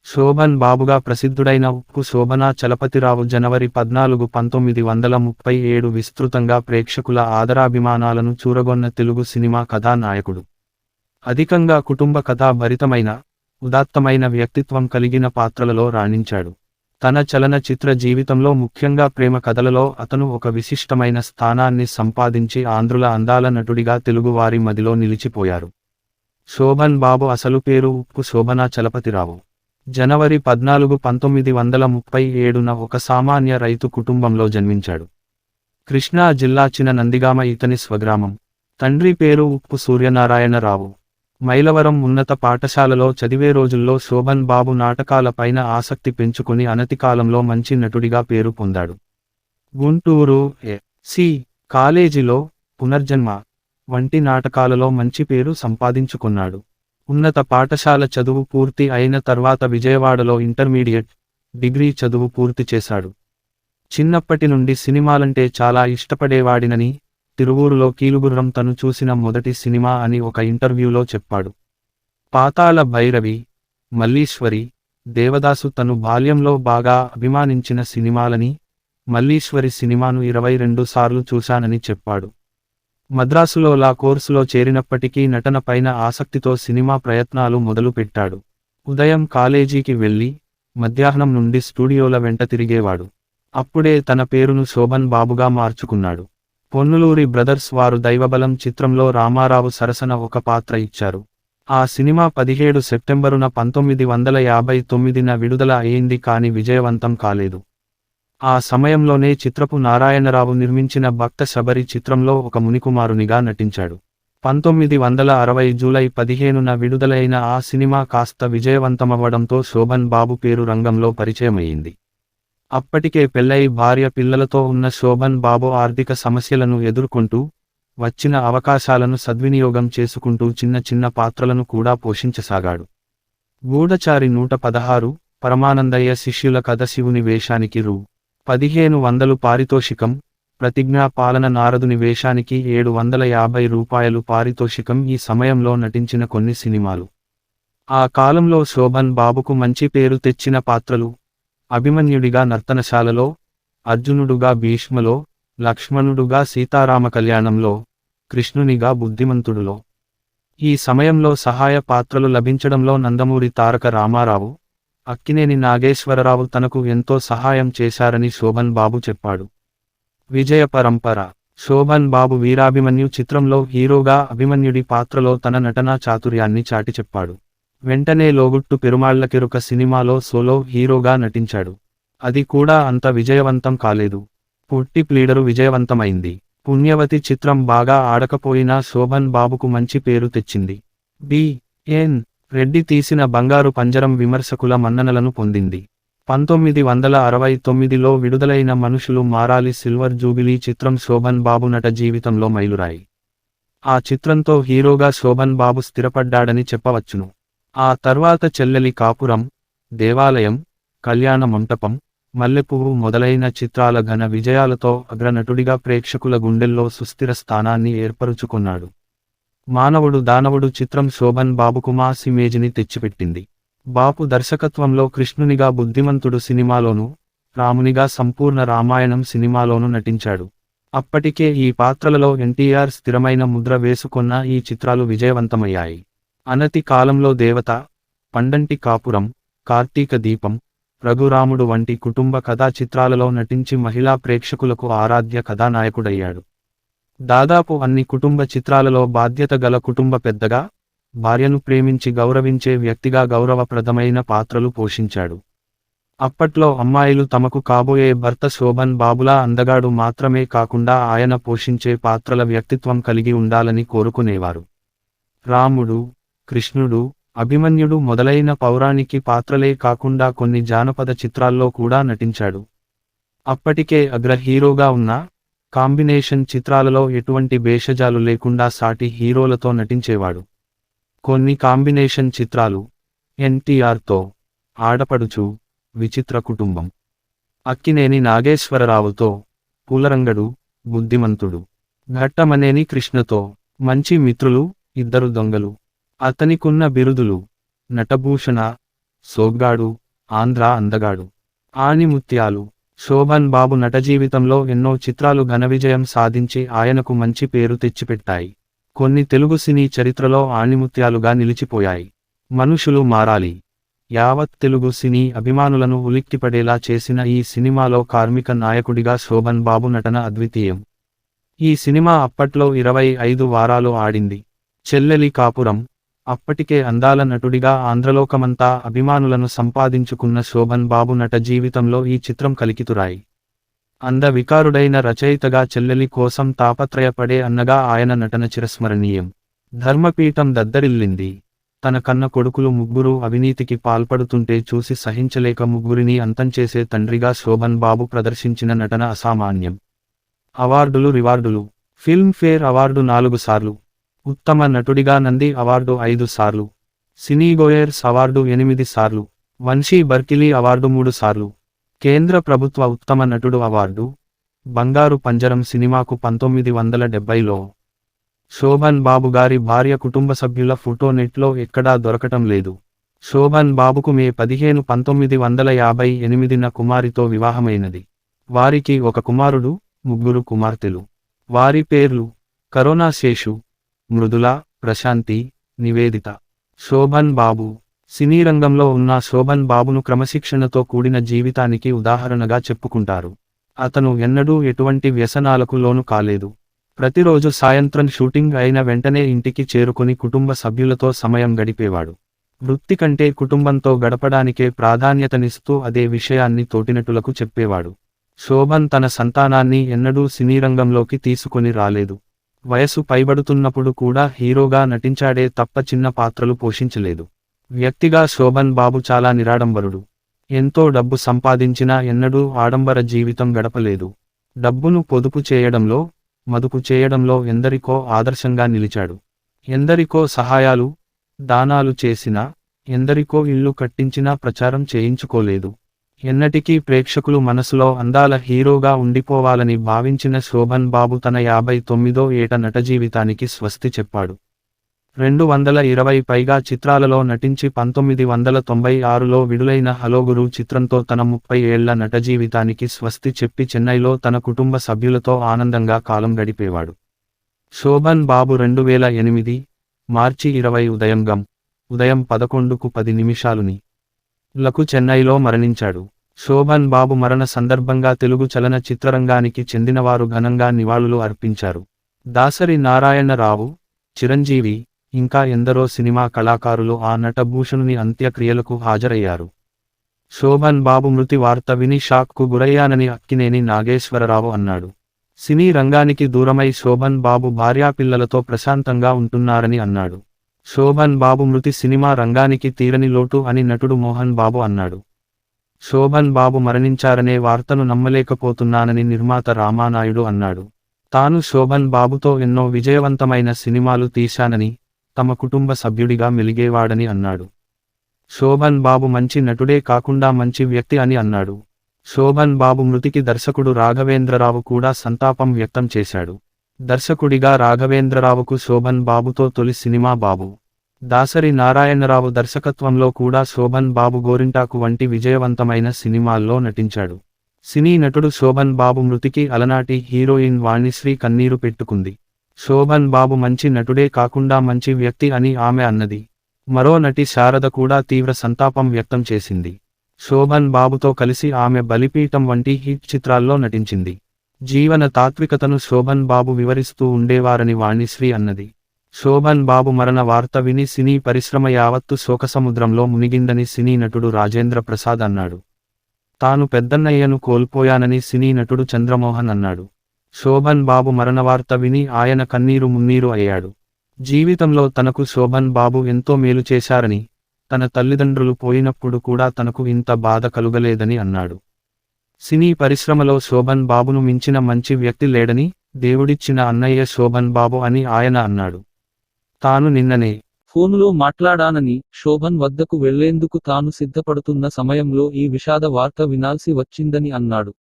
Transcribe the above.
శోభన్ బాబుగా ప్రసిద్ధుడైన ఉప్పు శోభన చలపతిరావు జనవరి 14, 1937 విస్తృతంగా ప్రేక్షకుల ఆదరాభిమానాలను చూరగొన్న తెలుగు సినిమా కథానాయకుడు. అధికంగా కుటుంబ కథా భరితమైన, ఉదాత్తమైన వ్యక్తిత్వం కలిగిన పాత్రలలో రాణించాడు. తన చలనచిత్ర జీవితంలో ముఖ్యంగా ప్రేమ కథలలో అతను ఒక విశిష్టమైన స్థానాన్ని సంపాదించి ఆంధ్రుల అందాల నటుడిగా తెలుగువారి మదిలో నిలిచిపోయారు. శోభన్ బాబు అసలు పేరు ఉప్పు శోభన చలపతిరావు. జనవరి 14, 1937న ఒక సామాన్య రైతు కుటుంబంలో జన్మించాడు. కృష్ణా జిల్లా చిన నందిగామ ఇతని స్వగ్రామం. తండ్రి పేరు ఉప్పు సూర్యనారాయణరావు. మైలవరం ఉన్నత పాఠశాలలో చదివే రోజుల్లో శోభన్ బాబు నాటకాల పైన ఆసక్తి పెంచుకుని అనతికాలంలో మంచి నటుడిగా పేరు పొందాడు. గుంటూరు ఎ.సి. కాలేజీలో పునర్జన్మ వంటి నాటకాలలో మంచి పేరు సంపాదించుకున్నాడు. ఉన్నత పాఠశాల చదువు పూర్తి అయిన తర్వాత విజయవాడలో ఇంటర్మీడియట్, డిగ్రీ చదువు పూర్తి చేశాడు. చిన్నప్పటి నుండి సినిమాలంటే చాలా ఇష్టపడేవాడినని, తిరువూరులో కీలుగుర్రం తను చూసిన మొదటి సినిమా అని ఒక ఇంటర్వ్యూలో చెప్పాడు. పాతాళ భైరవి, మల్లీశ్వరి, దేవదాసు తను బాల్యంలో బాగా అభిమానించిన సినిమాలని, మల్లీశ్వరి సినిమాను 22 సార్లు చూశానని చెప్పాడు. మద్రాసులో లా కోర్సులో చేరినప్పటికీ నటన పైన ఆసక్తితో సినిమా ప్రయత్నాలు మొదలుపెట్టాడు. ఉదయం కాలేజీకి వెళ్ళి, మధ్యాహ్నం నుండి స్టూడియోల వెంట తిరిగేవాడు. అప్పుడే తన పేరును శోభన్ బాబుగా మార్చుకున్నాడు. పొన్నులూరి బ్రదర్స్ వారు దైవబలం చిత్రంలో రామారావు సరసన ఒక పాత్ర ఇచ్చారు. ఆ సినిమా 17 సెప్టెంబరున 1959న విడుదల అయింది కానీ విజయవంతం కాలేదు. ఆ సమయంలోనే చిత్రపు నారాయణరావు నిర్మించిన భక్త శబరి చిత్రంలో ఒక మునికుమారునిగా నటించాడు. 1960 జూలై 15న విడుదలైన ఆ సినిమా కాస్త విజయవంతమవ్వడంతో శోభన్ బాబు పేరు రంగంలో పరిచయమయ్యింది. అప్పటికే పెళ్లై భార్య పిల్లలతో ఉన్న శోభన్ బాబు ఆర్థిక సమస్యలను ఎదుర్కొంటూ, వచ్చిన అవకాశాలను సద్వినియోగం చేసుకుంటూ చిన్న చిన్న పాత్రలను కూడా పోషించసాగాడు. గూఢచారి 116, పరమానందయ్య శిష్యుల కథ శివుని వేషానికి రూ. 1500 పారితోషికం, ప్రతిజ్ఞా పాలన నారదుని వేషానికి 750 రూపాయలు పారితోషికం ఈ సమయంలో నటించిన కొన్ని సినిమాలు. ఆ కాలంలో శోభన్ బాబుకు మంచి పేరు తెచ్చిన పాత్రలు: అభిమన్యుడిగా నర్తనశాలలో, అర్జునుడుగా భీష్మలో, లక్ష్మణుడుగా సీతారామ కళ్యాణంలో, కృష్ణునిగా బుద్ధిమంతుడులో. ఈ సమయంలో సహాయ పాత్రలు లభించడంలో నందమూరి తారక రామారావు, అక్కినేని నాగేశ్వరరావు తనకు ఎంతో సహాయం చేశారని శోభన్ బాబు చెప్పాడు. విజయ పరంపర: శోభన్ బాబు వీరాభిమన్యు చిత్రంలో హీరోగా అభిమన్యుడి పాత్రలో తన నటనా చాతుర్యాన్ని చాటి చెప్పాడు. వెంటనే లోగుట్టు పెరుమాళ్లకెరుక సినిమాలో సోలో హీరోగా నటించాడు. అది కూడా అంత విజయవంతం కాలేదు. పుట్టి ప్లీడరు విజయవంతమైంది. పుణ్యవతి చిత్రం బాగా ఆడకపోయినా శోభన్ బాబుకు మంచి పేరు తెచ్చింది. బి.ఎన్. రెడ్డి తీసిన బంగారు పంజరం విమర్శకుల మన్ననలను పొందింది. 1969లో విడుదలైన మనుషులు మారాలి సిల్వర్ జూబిలీ చిత్రం శోభన్ బాబు నట జీవితంలో మైలురాయి. ఆ చిత్రంతో హీరోగా శోభన్ బాబు స్థిరపడ్డాడని చెప్పవచ్చును. ఆ తర్వాత చెల్లెలి కాపురం, దేవాలయం, కళ్యాణ మంటపం, మల్లెపువ్వు మొదలైన చిత్రాల ఘన విజయాలతో అగ్రనటుడిగా ప్రేక్షకుల గుండెల్లో సుస్థిర స్థానాన్ని ఏర్పరుచుకున్నాడు. మానవుడు దానవుడు చిత్రం శోభన్ బాబుకు మాస్ ఇమేజిని తెచ్చిపెట్టింది. బాపు దర్శకత్వంలో కృష్ణునిగా బుద్ధిమంతుడు సినిమాలోనూ, రామునిగా సంపూర్ణ రామాయణం సినిమాలోనూ నటించాడు. అప్పటికే ఈ పాత్రలలో ఎన్టీఆర్ స్థిరమైన ముద్ర వేసుకొన్న ఈ చిత్రాలు విజయవంతమయ్యాయి. అనతి కాలంలో దేవత, పండంటి కాపురం, కార్తీక దీపం, రఘురాముడు వంటి కుటుంబ కథా చిత్రాలలో నటించి మహిళా ప్రేక్షకులకు ఆరాధ్య కథానాయకుడయ్యాడు. దాదాపు అన్ని కుటుంబ చిత్రాలలో బాధ్యత గల కుటుంబ పెద్దగా, భార్యను ప్రేమించి గౌరవించే వ్యక్తిగా గౌరవప్రదమైన పాత్రలు పోషించాడు. అప్పట్లో అమ్మాయిలు తమకు కాబోయే భర్త శోభన్ బాబులా అందగాడు మాత్రమే కాకుండా ఆయన పోషించే పాత్రల వ్యక్తిత్వం కలిగి ఉండాలని కోరుకునేవారు. రాముడు, కృష్ణుడు, అభిమన్యుడు మొదలైన పౌరాణికి పాత్రలే కాకుండా కొన్ని జానపద చిత్రాల్లో కూడా నటించాడు. అప్పటికే అగ్ర హీరోగా ఉన్న కాంబినేషన్ చిత్రాలలో ఎటువంటి భేషజాలు లేకుండా సాటి హీరోలతో నటించేవాడు. కొన్ని కాంబినేషన్ చిత్రాలు: ఎన్టీఆర్తో ఆడపడుచు, విచిత్ర కుటుంబం, అక్కినేని నాగేశ్వరరావుతో పూలరంగడు, బుద్ధిమంతుడు, ఘట్టమనేని కృష్ణతో మంచి మిత్రులు, ఇద్దరు దొంగలు. అతనికున్న బిరుదులు: నటభూషణ, సోగ్గాడు, ఆంధ్ర అందగాడు, ఆణిముత్యాలు. శోభన్ బాబు నట జీవితంలో ఎన్నో చిత్రాలు ఘన విజయం సాధించి ఆయనకు మంచి పేరు తెచ్చిపెట్టాయి. కొన్ని తెలుగు సినీ చరిత్రలో ఆణిముత్యాలుగా నిలిచిపోయాయి. మనుషులు మారాలి. యావత్ తెలుగు సినీ అభిమానులను ఉలిక్కిపడేలా చేసిన ఈ సినిమాలో కార్మిక నాయకుడిగా శోభన్ బాబు నటన అద్వితీయం. ఈ సినిమా అప్పట్లో 25 వారాలు ఆడింది. చెల్లెలి కాపురం. అప్పటికే అందాల నటుడిగా ఆంధ్రలోకమంతా అభిమానులను సంపాదించుకున్న శోభన్ బాబు నట జీవితంలో ఈ చిత్రం కలికితురాయి. అందవికారుడైన రచయితగా చెల్లెలి కోసం తాపత్రయపడే అన్నగా ఆయన నటన చిరస్మరణీయం. ధర్మపీఠం దద్దరిల్లింది. తన కన్న కొడుకులు ముగ్గురు అవినీతికి పాల్పడుతుంటే చూసి సహించలేక ముగ్గురిని అంతం చేసే తండ్రిగా శోభన్ బాబు ప్రదర్శించిన నటన అసామాన్యం. అవార్డులు రివార్డులు. ఫిల్మ్ఫేర్ అవార్డు 4 సార్లు, ఉత్తమ నటుడిగా నంది అవార్డు 5 సార్లు, సినీగోయర్స్ అవార్డు 8 సార్లు, వంశీ బర్కిలీ అవార్డు 3 సార్లు, కేంద్ర ప్రభుత్వ ఉత్తమ నటుడు అవార్డు. బంగారు పంజరం సినిమాకు 1970లో శోభన్ బాబు గారి భార్య కుటుంబ సభ్యుల ఫోటో నెట్లో ఎక్కడా దొరకటం లేదు. శోభన్ బాబుకు మే 15, 1958న కుమారితో వివాహమైనది. వారికి ఒక కుమారుడు, 3 కుమార్తెలు. వారి పేర్లు కరోనా శేషు, మృదుల, ప్రశాంతి, నివేదిత. శోభన్ బాబు. సినీ రంగంలో ఉన్న శోభన్ బాబును క్రమశిక్షణతో కూడిన జీవితానికి ఉదాహరణగా చెప్పుకుంటారు. అతను ఎన్నడూ ఎటువంటి వ్యసనాలకు లోను కాలేదు. ప్రతిరోజు సాయంత్రం షూటింగ్ అయిన వెంటనే ఇంటికి చేరుకొని కుటుంబ సభ్యులతో సమయం గడిపేవాడు. వృత్తి కంటే కుటుంబంతో గడపడానికే ప్రాధాన్యతనిస్తూ అదే విషయాన్ని తోటినటులకు చెప్పేవాడు. శోభన్ తన సంతానాన్ని ఎన్నడూ సినీరంగంలోకి తీసుకొని రాలేదు. వయసు పైబడుతున్నప్పుడు కూడా హీరోగా నటించాడే తప్ప చిన్న పాత్రలు పోషించలేదు. వ్యక్తిగా శోభన్ బాబు చాలా నిరాడంబరుడు. ఎంతో డబ్బు సంపాదించినా ఎన్నడూ ఆడంబర జీవితం గడపలేదు. డబ్బును పొదుపు చేయడంలో, మదుపు చేయడంలో ఎందరికో ఆదర్శంగా నిలిచాడు. ఎందరికో సహాయాలు, దానాలు చేసినా, ఎందరికో ఇల్లు కట్టించినా ప్రచారం చేయించుకోలేదు. ఎన్నటికీ ప్రేక్షకులు మనసులో అందాల హీరోగా ఉండిపోవాలని భావించిన శోభన్ బాబు తన 59వ ఏట నట జీవితానికి స్వస్తి చెప్పాడు. 220 పైగా చిత్రాలలో నటించి 1996లో విడుదలైన హలో గురు చిత్రంతో తన 30 ఏళ్ల నట జీవితానికి స్వస్తి చెప్పి చెన్నైలో తన కుటుంబ సభ్యులతో ఆనందంగా కాలం గడిపేవాడు. శోభన్ బాబు 2008 మార్చి 20 ఉదయం 11:10 లకు చెన్నైలో మరణించాడు. శోభన్ బాబు మరణ సందర్భంగా తెలుగు చలన చిత్రరంగానికి చెందినవారు ఘనంగా నివాళులు అర్పించారు. దాసరి నారాయణరావు, చిరంజీవి, ఇంకా ఎందరో సినిమా కళాకారులు ఆ నటభూషణుని అంత్యక్రియలకు హాజరయ్యారు. శోభన్ బాబు మృతి వార్త విని షాక్కు గురయ్యానని అక్కినేని నాగేశ్వరరావు అన్నాడు. సినీ రంగానికి దూరమై శోభన్ బాబు భార్యాపిల్లలతో ప్రశాంతంగా ఉంటున్నారని అన్నాడు. శోభన్ బాబు మృతి సినిమా రంగానికి తీరని లోటు అని నటుడు మోహన్ బాబు అన్నాడు. శోభన్ బాబు మరణించారనే వార్తను నమ్మలేకపోతున్నానని నిర్మాత రామానాయుడు అన్నాడు. తాను శోభన్ బాబుతో ఎన్నో విజయవంతమైన సినిమాలు తీశానని, తమ కుటుంబ సభ్యుడిగా మెలిగేవాడని అన్నాడు. శోభన్ బాబు మంచి నటుడే కాకుండా మంచి వ్యక్తి అని అన్నాడు. శోభన్ బాబు మృతికి దర్శకుడు రాఘవేంద్రరావు కూడా సంతాపం వ్యక్తం చేశాడు. దర్శకుడిగా రాఘవేంద్రరావుకు శోభన్ బాబుతో తొలి సినిమా బాబు. దాసరి నారాయణరావు దర్శకత్వంలో కూడా శోభన్ బాబు గోరింటాకు వంటి విజయవంతమైన సినిమాల్లో నటించాడు. సినీ నటుడు శోభన్ బాబు మృతికి అలనాటి హీరోయిన్ వాణిశ్రీ కన్నీరు పెట్టుకుంది. శోభన్ బాబు మంచి నటుడే కాకుండా మంచి వ్యక్తి అని ఆమె అన్నది. మరో నటి శారద కూడా తీవ్ర సంతాపం వ్యక్తం చేసింది. శోభన్ బాబుతో కలిసి ఆమె బలిపీఠం వంటి హిట్ చిత్రాల్లో నటించింది. జీవన తాత్వికతను శోభన్ బాబు వివరిస్తూ ఉండేవారని వాణిశ్రీ అన్నది. శోభన్ బాబు మరణ వార్త విని సినీ పరిశ్రమ యావత్తు శోకసముద్రంలో మునిగిందని సినీ నటుడు రాజేంద్ర ప్రసాద్ అన్నాడు. తాను పెద్దన్నయ్యను కోల్పోయానని సినీ నటుడు చంద్రమోహన్ అన్నాడు. శోభన్ బాబు మరణ వార్త విని ఆయన కన్నీరు మున్నీరు అయ్యాడు. జీవితంలో తనకు శోభన్ బాబు ఎంతో మేలు చేశారని, తన తల్లిదండ్రులు పోయినప్పుడు కూడా తనకు ఇంత బాధ కలుగలేదని అన్నాడు. సినీ పరిశ్రమలో శోభన్ బాబును మించిన మంచి వ్యక్తి లేడని, దేవుడిచ్చిన అన్నయ్య శోభన్ బాబు అని ఆయన అన్నాడు. తాను నిన్ననే ఫోనులో మాట్లాడానని, శోభన్ వద్దకు వెళ్లేందుకు తాను సిద్ధపడుతున్న సమయంలో ఈ విషాద వార్త వినాల్సి వచ్చిందని అన్నాడు.